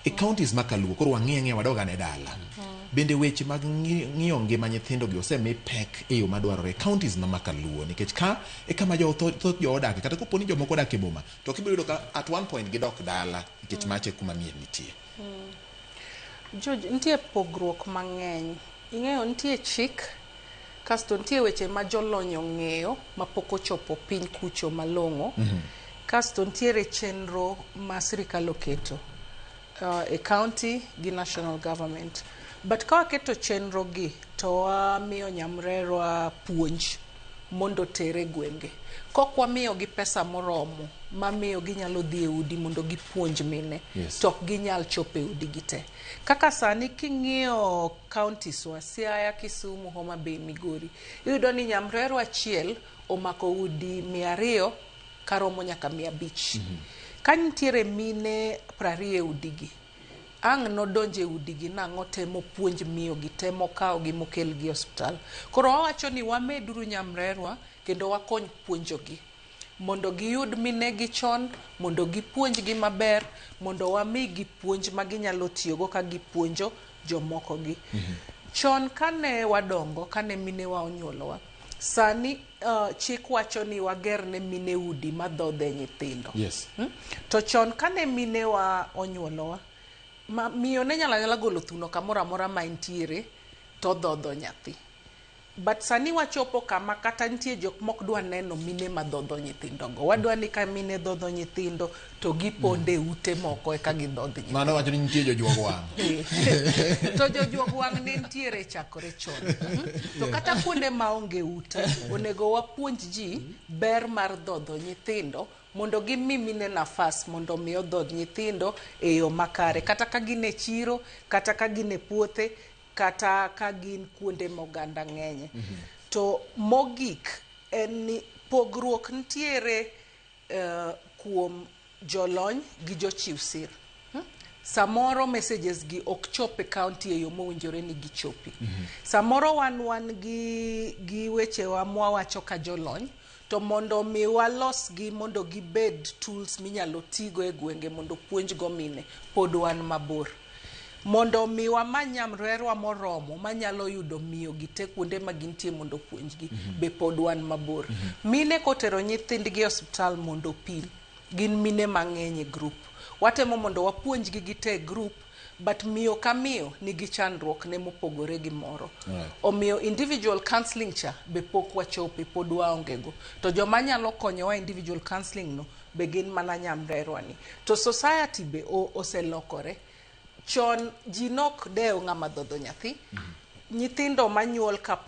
e counties makaluo koro wang'e wadoga ne dala bende weche mag ng'iyo ngima nyithindo gi osemi pek e yo madwarore counties ma makaluo nikech ka e kama thoth jo odak kata koponi jomoko odak e boma to kibiro yudo ka at one point gidok dala nikech mache kuma mier nitie. George, nitie pogruok mang'eny. Ing'eyo nitie chik kasto nitie weche ma jolony ong'eyo ma pok ochopo piny kucho malong'o. Kasto nitiere chenro ma sirikal oketo e county gi national government. But ka waketo chenro gi to wamiyo nyamrerwa puonj mondo tere gwenge. Kok wamiyo gi pesa moromo mamiyo ginyalo dhi e udi mondo gipuonj mine. To ok ginyal chopo e udi gite. Kaka sani king'iyo counties wa Siaya, Kisumu, Homa Bay, Migori, iyudo ni nyamrerwa achiel omako udi 200 karomo nyaka 500. Ka nitiere mine 20 e udigi, ang' nodonje udigi nang'o temo puonj miyo gi temo kawo gi mokel gi hospital. Koro wawacho ni wameduru nyamrerwa kendo wakony puonjogi mondo giyud mine gi chon, mondo gipuonj gi maber, mondo wami gi puonj ma ginyalo tiyogo ka gipuonjo jomoko gi. Chon kane wadongo, kane mine wa onyuolowa, sani chik wacho ni wager ne mine udi madhodhe nyithindo. To chon kane mine wa onyuolowa, miyo ne nyala golo thuno kamoro amora ma entiere to dhodho nyathi. But sani wachopo kama kata nitie jok mok dwa neno mine madhodho nyithindo go. Wadwa ni ka mine dhodho nyithindo to giponde ute moko eka gidhodh nyithindo. Mano wacho ni nitie jojuog wang'. To jojuog wang' ne nitiere chakore chon. To kata kuonde maonge ute, onego wapuonj ji ber mar dhodho nyithindo mondo gimi mine nafas mondo mi odhodh nyithindo e yo makare. Kata ka gin e chiro, kata ka gin e puothe, kata ka gin kuonde moganda ng'enye. To mogik en ni pogruok nitiere kuom jolony gi jochiw sir. Samoro messages gi ok chop e county e yo mowinjore ni gichopi. Samoro wan gi weche wa mwawacho ka jolony, to mondo mi walos gi mondo gibed tools minyalo tigo e gwenge mondo puonj go mine, pod wan mabor. Mondo mi wamany nyamrerwa moromo manyalo yudo miyo gite kuonde ma gintie mondo puonjgi, be pod wan mabor. Mine kotero nyithindgi e hospital mondo pim, gin mine mang'eny e group. Watemo mondo wapuonjgi gite e group, but miyo ka miyo nigi chandruok ne mopogore gi moro. Omiyo individual counseling cha be pok wachope, pod waonge go. To joma nyalo konyowa individual counseling no be gin mana nyamrerwa ni. To society be oselokore. Chon ji nok dewo ng'ama dhodho nyathi. Nyithindo manyuol kapo